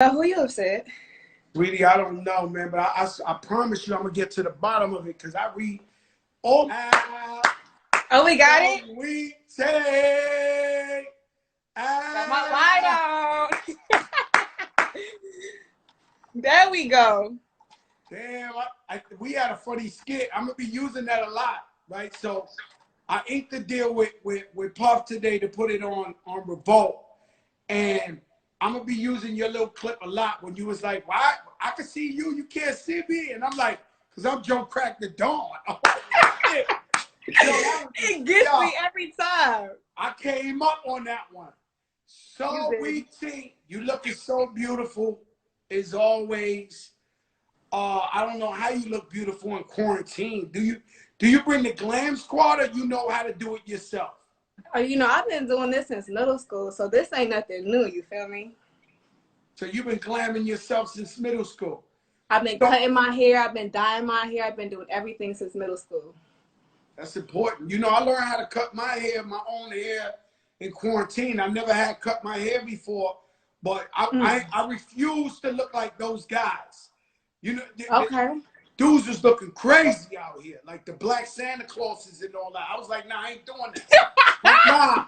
Who you upset? Sweetie, I don't know, man, but I promise you I'm going to get to the bottom of it because I read all Oh, we got it? we take. Got my light on. There we go. Damn, we had a funny skit. I'm going to be using that a lot, right? So I inked the deal with Puff today to put it on Revolt. And I'm going to be using your little clip a lot when you was like, why? I can see you, you can't see me. And I'm like, because I'm Joe Crack the Dawn. It gets me every time. I came up on that one. Saweetie, you looking so beautiful as always. I don't know how you look beautiful in quarantine. Do you bring the glam squad or you know how to do it yourself? Oh, I've been doing this since middle school, so this ain't nothing new, you feel me? So you've been glamming yourself since middle school? I've been cutting my hair, I've been dyeing my hair, I've been doing everything since middle school. That's important. I learned how to cut my hair, my own hair in quarantine. I never had cut my hair before, but I refuse to look like those guys. Okay. Dudes was looking crazy out here, like the black Santa Clauses and all that. I was like, nah, I ain't doing that. Nah,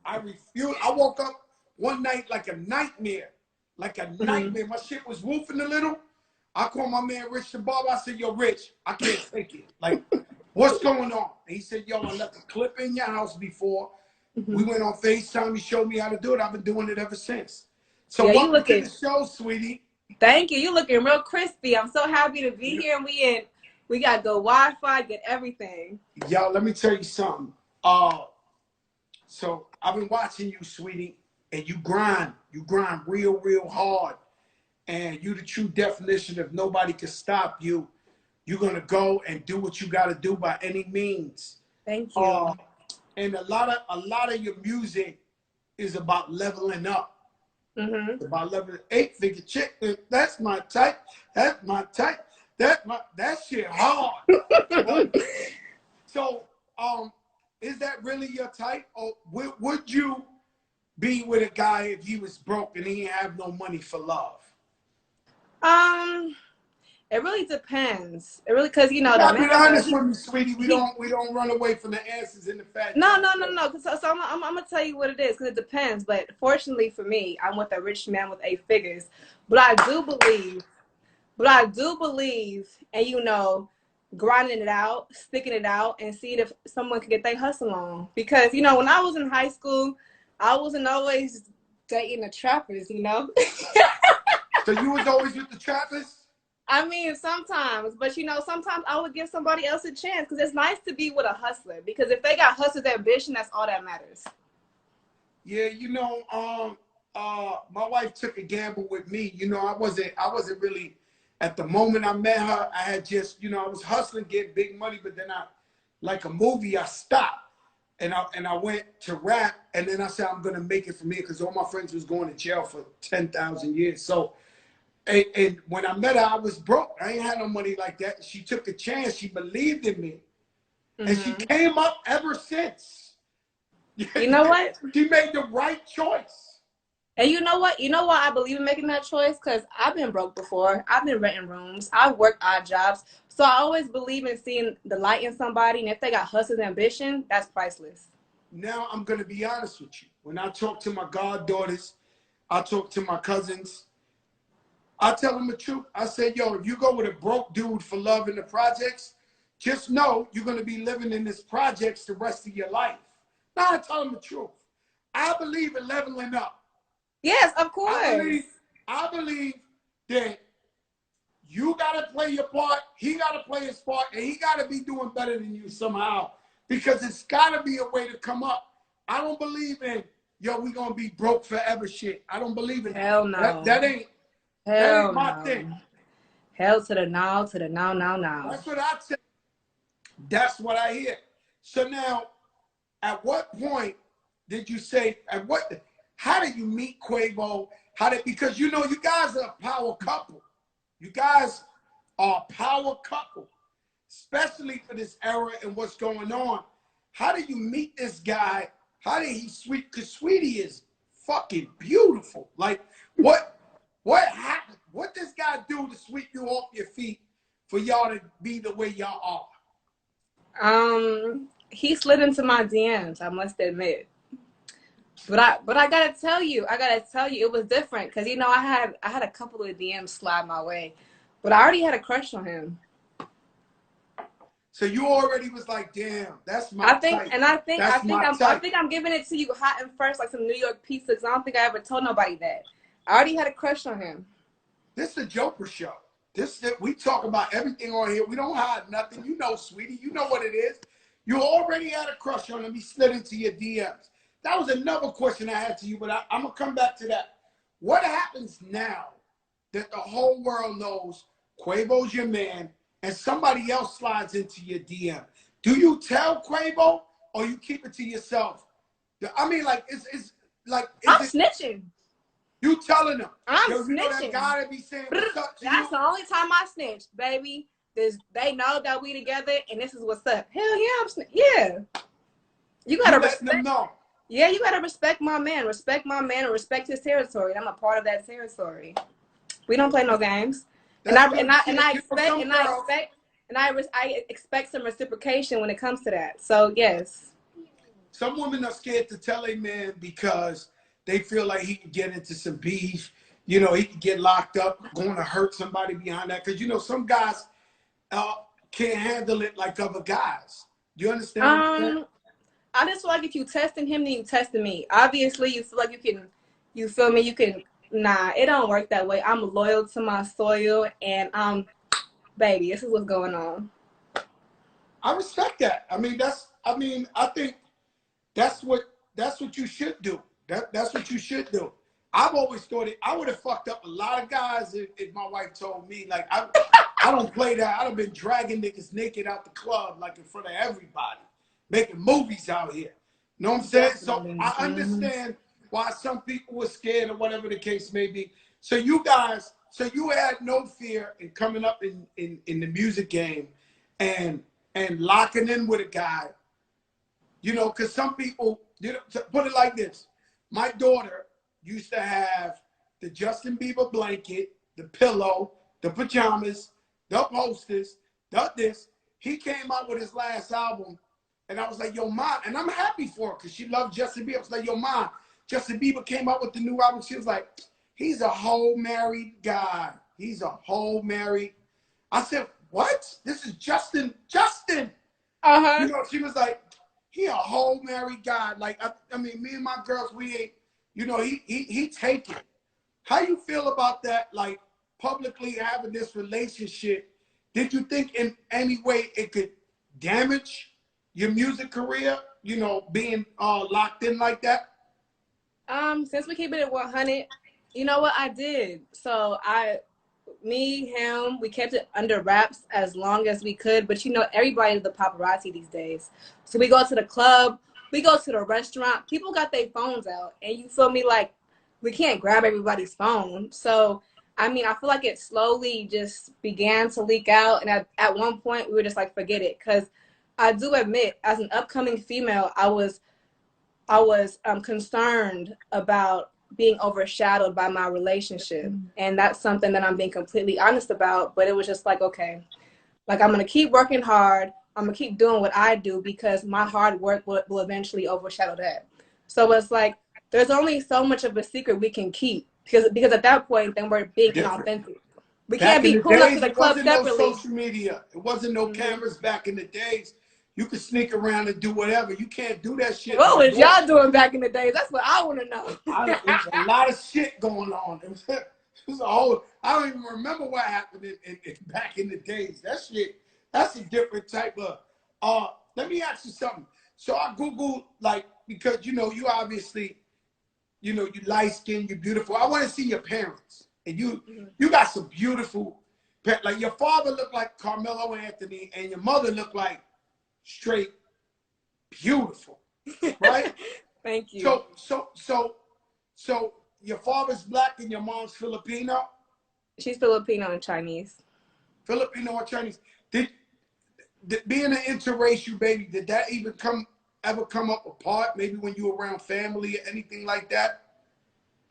I refuse. I woke up one night like a nightmare, nightmare. My shit was woofing a little. I called my man Rich the barber. I said, yo, Rich, I can't take it. Like, what's going on? And he said, yo, I left a clip in your house before. We went on FaceTime. He showed me how to do it. I've been doing it ever since. So welcome to the show, sweetie. Thank you. You looking real crispy. I'm so happy to be here. And we got good Wi-Fi, get everything. Yo, let me tell you something. So I've been watching you, sweetie, and you grind. You grind real, real hard. And you the true definition of nobody can stop you. You're gonna go and do what you gotta do by any means. Thank you. And a lot of your music is about leveling up. About leveling. 8-figure chick. That's my type. That's my type. That shit hard. So, is that really your type, or would you be with a guy if he was broke and he didn't have no money for love? It really depends. It really, because be honest with me, sweetie. We don't run away from the answers in the fact. No. So I'm gonna tell you what it is, because it depends. But fortunately for me, I'm with a rich man with 8 figures. But I do believe, and grinding it out, sticking it out, and seeing if someone can get their hustle on. Because when I was in high school, I wasn't always dating the trappers. So you was always with the trappers? I mean, sometimes, but sometimes I would give somebody else a chance, because it's nice to be with a hustler, because if they got hustler's ambition, that's all that matters. Yeah, my wife took a gamble with me. I wasn't really, at the moment I met her, I had just, I was hustling, getting big money, but then like a movie, I stopped. And I went to rap, and then I said, I'm gonna make it from here, because all my friends was going to jail for 10,000 years. So, and when I met her, I was broke. I ain't had no money like that. She took a chance. She believed in me. And she came up ever since. You know what? She made the right choice. And you know what? You know why I believe in making that choice? Because I've been broke before. I've been renting rooms. I've worked odd jobs. So I always believe in seeing the light in somebody. And if they got hustler's ambition, that's priceless. Now, I'm going to be honest with you. When I talk to my goddaughters, I talk to my cousins, I tell them the truth. I say, yo, if you go with a broke dude for love in the projects, just know you're going to be living in this projects the rest of your life. Now, I tell them the truth. I believe in leveling up. Yes, of course. I believe that you got to play your part, he got to play his part, and he got to be doing better than you somehow, because it's got to be a way to come up. I don't believe in, yo, we going to be broke forever shit. I don't believe in Hell no. That ain't my thing. Hell to the no, to the no, no, no. That's what I say. That's what I hear. So now, at what point did you say, how did you meet Quavo? Because you guys are a power couple. You guys are a power couple, especially for this era and what's going on. How did you meet this guy? How did he because Saweetie is fucking beautiful. Like, what? What happened? What this guy do to sweep you off your feet for y'all to be the way y'all are? He slid into my DMs, I must admit. But I gotta tell you, it was different because you know I had a couple of DMs slide my way, but I already had a crush on him. So you already was like, damn, that's my I think, type. and I think, That's my type. I think I'm giving it to you hot and fresh, like some New York pizza. Cause I don't think I ever told nobody that. I already had a crush on him. This is a Joker show. We talk about everything on here. We don't hide nothing. You know, sweetie. You know what it is. You already had a crush on him. He slid into your DMs. That was another question I had to you, but I'm going to come back to that. What happens now that the whole world knows Quavo's your man and somebody else slides into your DM? Do you tell Quavo or you keep it to yourself? I mean, like, it's like, I'm snitching. You telling them. I'm yo, you snitching. know that guy that be saying what's up to That's you? the only time I snitch, baby. They know that we together and this is what's up. Hell yeah, I'm yeah. You gotta respect them know. Yeah, you gotta respect my man. Respect my man and respect his territory. I'm a part of that territory. We don't play no games. I expect some reciprocation when it comes to that. So yes. Some women are scared to tell a man because they feel like he can get into some beef. You know, he can get locked up, going to hurt somebody behind that. Because, you know, some guys can't handle it like other guys. Do you understand? I just feel like if you testing him, then you testing me. Obviously, you feel like you feel me, you can, nah, it don't work that way. I'm loyal to my soil, and baby, this is what's going on. I respect that. I think that's what you should do. That's what you should do. I've always thought I would have fucked up a lot of guys if my wife told me. Like, I don't play that. I'd have been dragging niggas naked out the club, like in front of everybody, making movies out here. You know what I'm saying? So I understand why some people were scared or whatever the case may be. So you had no fear in coming up in the music game and locking in with a guy. You know, because some people, you know, put it like this. My daughter used to have the Justin Bieber blanket, the pillow, the pajamas, the posters, the this. He came out with his last album, and I was like, yo, Ma, and I'm happy for her because she loved Justin Bieber. I was like, yo, Ma, Justin Bieber came out with the new album. She was like, he's a whole married guy. He's a whole married. I said, what? This is Justin. Uh-huh. You know, she was like, he a whole married guy. Like, I mean, me and my girls, we ain't, you know, he taken. How you feel about that, like, publicly having this relationship? Did you think in any way it could damage your music career, you know, being locked in like that? Since we keep it at 100, you know what I did? So him, we kept it under wraps as long as we could. But you know, everybody's the paparazzi these days. So we go to the club, we go to the restaurant. People got their phones out, and you feel me? Like, we can't grab everybody's phone. So I mean, I feel like it slowly just began to leak out, and at one point we were just like, forget it, because I do admit, as an upcoming female, I was concerned about being overshadowed by my relationship. And that's something that I'm being completely honest about. But it was just like, okay, like, I'm going to keep working hard. I'm going to keep doing what I do because my hard work will eventually overshadow that. So it's like, there's only so much of a secret we can keep because at that point, then we're being inauthentic. We can't be pulling up to the club separately. It wasn't no social media. It wasn't no cameras back in the days. You could sneak around and do whatever. You can't do that shit. What was y'all doing back in the days? That's what I want to know. There's a lot of shit going on. It was a whole. I don't even remember what happened back in the days. That shit. That's a different type of. Let me ask you something. So I Googled, like, because you know you obviously, you know, you light skinned, you're beautiful. I want to see your parents, and you got some beautiful. Like, your father looked like Carmelo Anthony, and your mother looked like straight beautiful, right? Thank you. So your father's black and your mom's Filipino? She's Filipino and Chinese. Filipino or Chinese. Did being an interracial baby, did that even ever come up apart? Maybe when you were around family or anything like that?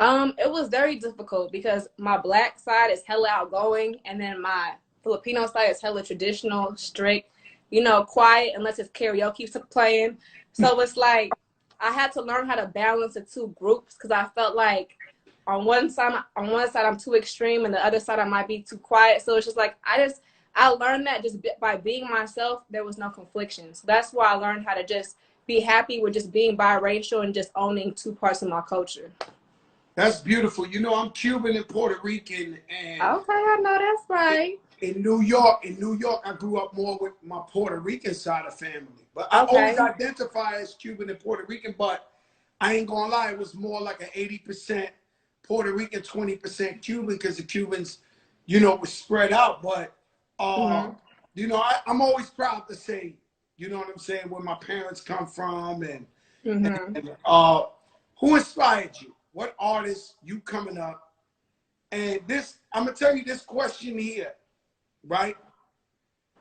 It was very difficult because my black side is hella outgoing, and then my Filipino side is hella traditional, strict, quiet unless it's karaoke playing. So it's like I had to learn how to balance the two groups because I felt like on one side I'm too extreme, and the other side I might be too quiet. So it's just like I learned that just by being myself, there was no confliction. So that's why I learned how to just be happy with just being biracial and just owning two parts of my culture. That's beautiful. You know, I'm Cuban and Puerto Rican, and Okay, I know that's right. in New York, I grew up more with my Puerto Rican side of family. But I always Okay. identify as Cuban and Puerto Rican, but I ain't gonna lie, it was more like an 80% Puerto Rican, 20% Cuban, because the Cubans, was spread out. But Mhm. I'm always proud to say, you know what I'm saying, where my parents come from, and Mhm. and who inspired you? What artists you coming up? And this, I'm gonna tell you this question here, right?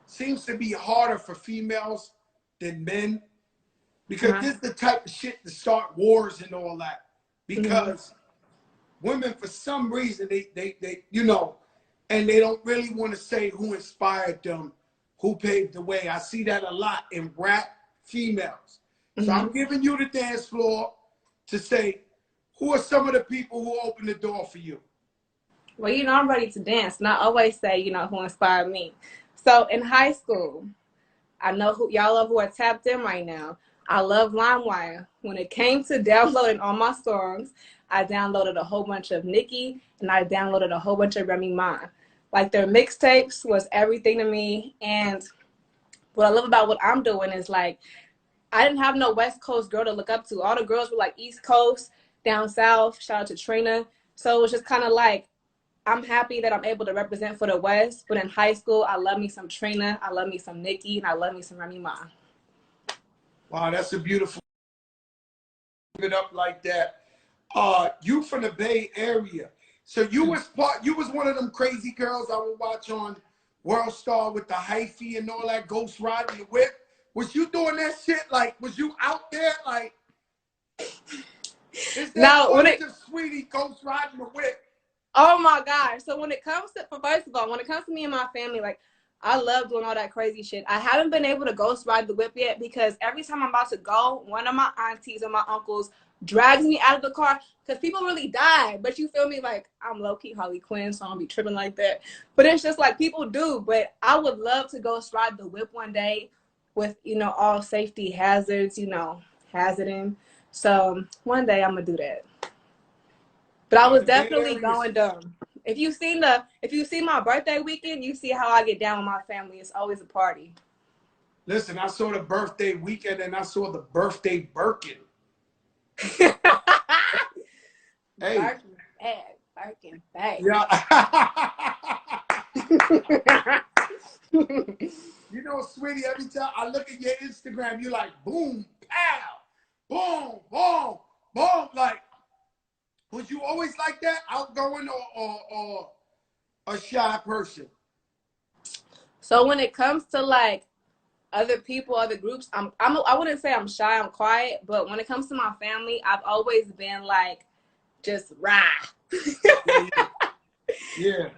Seems to be harder for females than men, because Uh-huh. this is the type of shit to start wars and all that. Mhm. Because women, for some reason, they and they don't really want to say who inspired them, who paved the way. I see that a lot in rap females. So I'm Mhm. giving you the dance floor to say, who are some of the people who opened the door for you? Well, I'm ready to dance, and I always say, who inspired me. So in high school, I know who y'all love who are tapped in right now. I love LimeWire. When it came to downloading all my songs, I downloaded a whole bunch of Nicki and I downloaded a whole bunch of Remy Ma. Like their mixtapes was everything to me. And what I love about what I'm doing is like I didn't have no West Coast girl to look up to. All the girls were like East Coast, down south. Shout out to Trina. So it was just kind of like I'm happy that I'm able to represent for the West. But in high school, I love me some Trina, I love me some Nicki, and I love me some Remy Ma. Wow, that's a beautiful it up like that. You from the Bay Area. So you was one of them crazy girls I would watch on World Star with the hyphy and all that, ghost riding the whip. Was you doing that shit? Like, was you out there? Like, is there Now, footage of Sweetie ghost riding the whip? oh my gosh. So when it comes to, first of all, when it comes to me and my family, like, I love doing all that crazy shit. I haven't been able to ghost ride the whip yet because every time I'm about to go, one of my aunties or my uncles drags me out of the car because people really die. But you feel me? Like, I'm low key Harley Quinn, so I don't be tripping like that. But it's just like people do. But I would love to ghost ride the whip one day with, all safety hazards, hazarding. So one day I'm going to do that. But I was The Bay definitely Area. going dumb. If you see my birthday weekend, you see how I get down with my family. It's always a party. Listen, I saw the birthday weekend and I saw the birthday Birkin. Hey, Birkin bag. Birkin bag. yeah. Sweetie, every time I look at your Instagram, you're like, boom, pow, boom, boom, boom. Like, was you always like that, outgoing or a shy person? So when it comes to like other people, other groups, I wouldn't say I'm shy, I'm quiet, but when it comes to my family, I've always been like just rah. Yeah, yeah, yeah,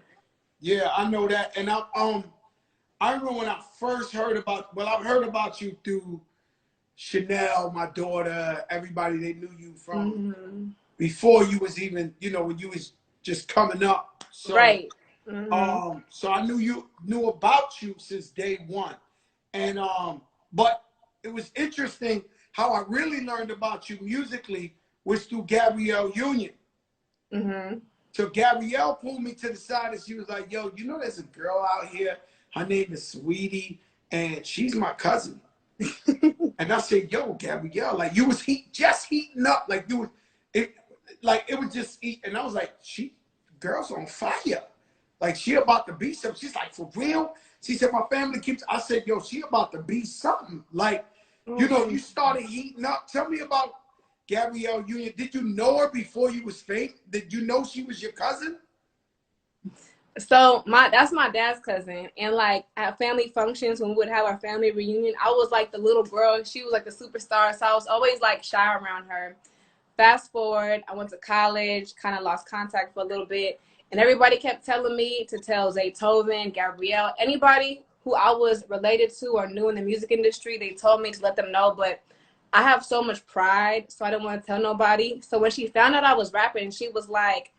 yeah. I know that, and I remember when I first heard about. Well, I've heard about you through Chanel, my daughter, everybody. They knew you from Mm-hmm. before you was even, when you was just coming up. So, Right. Mm-hmm. so I knew about you since day one, and but it was interesting how I really learned about you musically was through Gabrielle Union. Mm-hmm. So Gabrielle pulled me to the side and she was like, "Yo, there's a girl out here. Her name is Sweetie, and she's my cousin." And I said, "Yo, Gabrielle, like you was just heating up, like you was it, like it was just heat." And I was like, "She, girl's on fire, like she about to be something." She's like, "For real?" She said, "My family keeps." I said, "Yo, she about to be something." Like, you started heating up. Tell me about Gabrielle Union. Did you know her before you was famous? Did you know she was your cousin? So that's my dad's cousin, and like at family functions when we would have our family reunion, I was like the little girl, and she was like the superstar. So I was always like shy around her. fast forward, I went to college, kind of lost contact for a little bit, and everybody kept telling me to tell Zaytoven, Gabrielle, anybody who I was related to or knew in the music industry, they told me to let them know, but I have so much pride, so I didn't want to tell nobody. So when she found out I was rapping, she was like,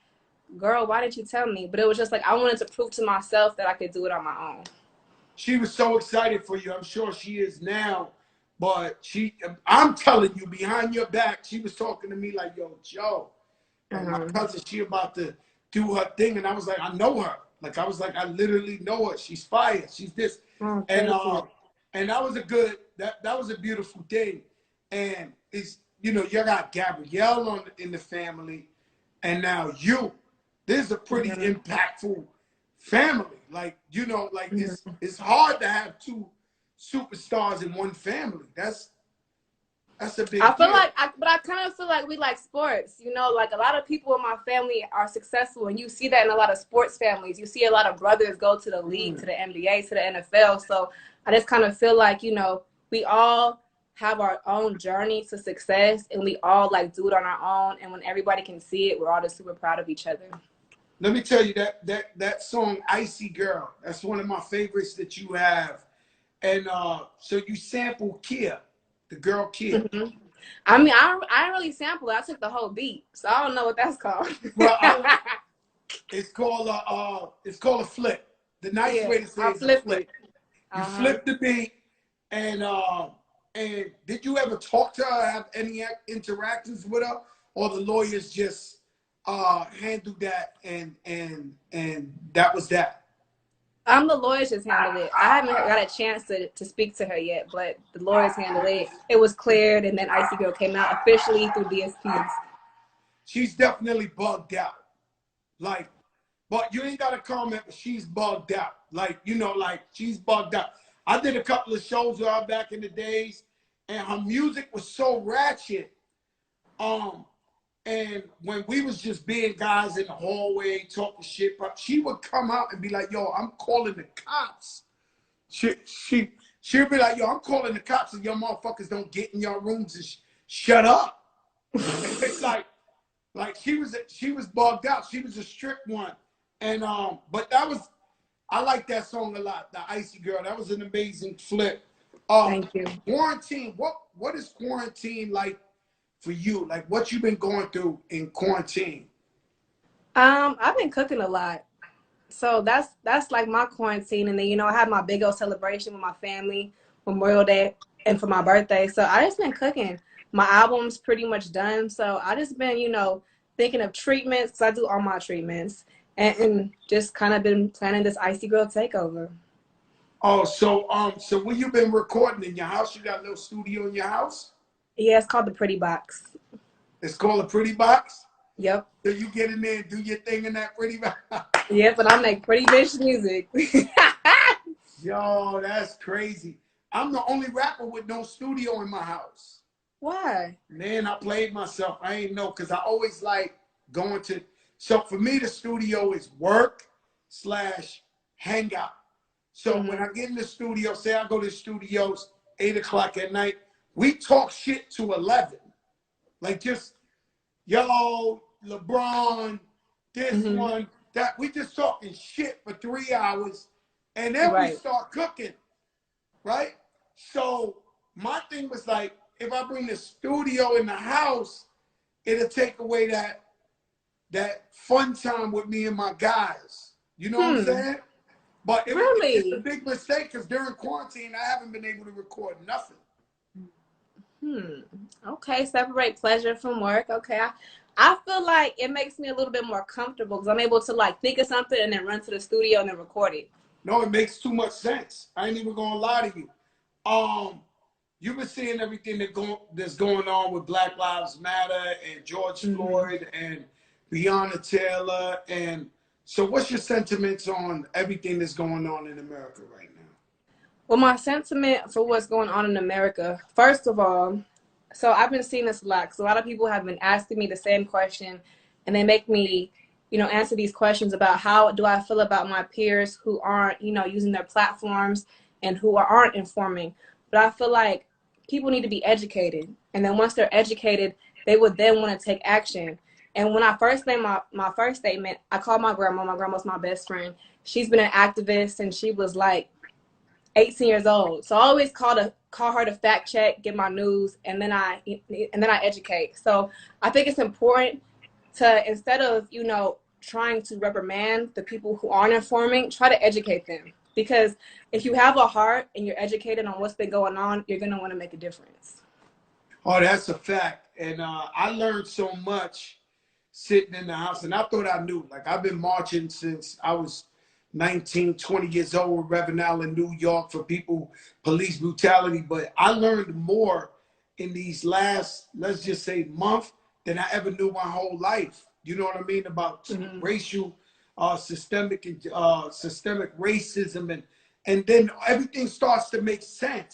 girl, why didn't you tell me? But it was just like, I wanted to prove to myself that I could do it on my own. She was so excited for you. I'm sure she is now. But I'm telling you, behind your back, she was talking to me like, yo, Joe, and my cousin, she about to do her thing. And I was like, I know her. Like, I was like, I literally know her. She's fire. She's this. Oh, and that was a good, that was a beautiful thing. And it's, you know, you got Gabrielle in the family, and now you. This is a pretty impactful family. Like, you know, like it's hard to have two superstars in one family. That's a big I feel deal. like, but I kind of feel like we like sports. You know, like a lot of people in my family are successful, and you see that in a lot of sports families. You see a lot of brothers go to the league, to the NBA, to the NFL. So I just kind of feel like, you know, we all have our own journey to success, and we all like do it on our own. And when everybody can see it, we're all just super proud of each other. Let me tell you that song "Icy Girl." That's one of my favorites that you have, and so you sample Kia, the girl Kia. I mean, I didn't really sample it. I took the whole beat, so I don't know what that's called. Well, it's called a flip. The nice way to say it is a flip. You flip the beat, and did you ever talk to her, have any interactions with her, or the lawyers just handled that and that was that? The lawyers just handled it. I haven't got a chance to speak to her yet, but the lawyers handled it. It was cleared, and then Icy Girl came out officially through DSPs. She's definitely bugged out. Like, but you ain't got to comment, but she's bugged out. Like, you know, like she's bugged out. I did a couple of shows with her back in the days, and her music was so ratchet. And when we was just being guys in the hallway talking shit, but she would come out and be like, yo, I'm calling the cops. She'd be like, yo, I'm calling the cops and your motherfuckers don't get in your rooms and shut up. It's like she was bugged out. She was a strict one. And but I like that song a lot, the Icy Girl. That was an amazing flip. Thank you. Quarantine, what is quarantine like for you? Like, what you been going through in quarantine? I've been cooking a lot. So that's like my quarantine. And then, you know, I had my big old celebration with my family, Memorial Day, and for my birthday. So I just been cooking. My album's pretty much done. So I just been, you know, thinking of treatments, because I do all my treatments, and just kind of been planning this Icy Girl takeover. Oh, so when you been recording in your house, you got a little studio in your house? Yeah, it's called the Pretty Box. It's called a Pretty Box? Yep. So you get in there and do your thing in that Pretty Box? Yep, and I make pretty bitch music. Yo, that's crazy. I'm the only rapper with no studio in my house. Why? Man, I played myself. I ain't know, because I always like going to, so for me, the studio is work / hangout. So when I get in the studio, say I go to the studios 8 o'clock at night, we talk shit to 11. Like just, yo, LeBron, this one, that. We just talking shit for 3 hours, and then we start cooking, right? So my thing was like, if I bring the studio in the house, it'll take away that fun time with me and my guys. You know what I'm saying? But it's a big mistake, because during quarantine, I haven't been able to record nothing. Okay, separate pleasure from work. Okay, I feel like it makes me a little bit more comfortable, because I'm able to like think of something and then run to the studio and then record it. No, it makes too much sense. I ain't even gonna lie to you. You've been seeing everything that's going on with Black Lives Matter and George Floyd and Breonna Taylor. And so what's your sentiments on everything that's going on in America right now? Well, my sentiment for what's going on in America, first of all, so I've been seeing this a lot, because a lot of people have been asking me the same question, and they make me, you know, answer these questions about how do I feel about my peers who aren't, you know, using their platforms and who aren't informing. But I feel like people need to be educated. And then once they're educated, they would then want to take action. And when I first made my first statement, I called my grandma. My grandma's my best friend. She's been an activist and she was like 18 years old. So I always call her to fact check, get my news, and then I educate. So I think it's important to, instead of, you know, trying to reprimand the people who aren't informing, try to educate them. Because if you have a heart and you're educated on what's been going on, you're gonna want to make a difference. Oh, that's a fact. And I learned so much sitting in the house, and I thought I knew. Like, I've been marching since I was 19, 20 years old with Reverend Allen, New York, for people, police brutality. But I learned more in these last, let's just say, month than I ever knew my whole life. You know what I mean? About racial, systemic racism, and then everything starts to make sense.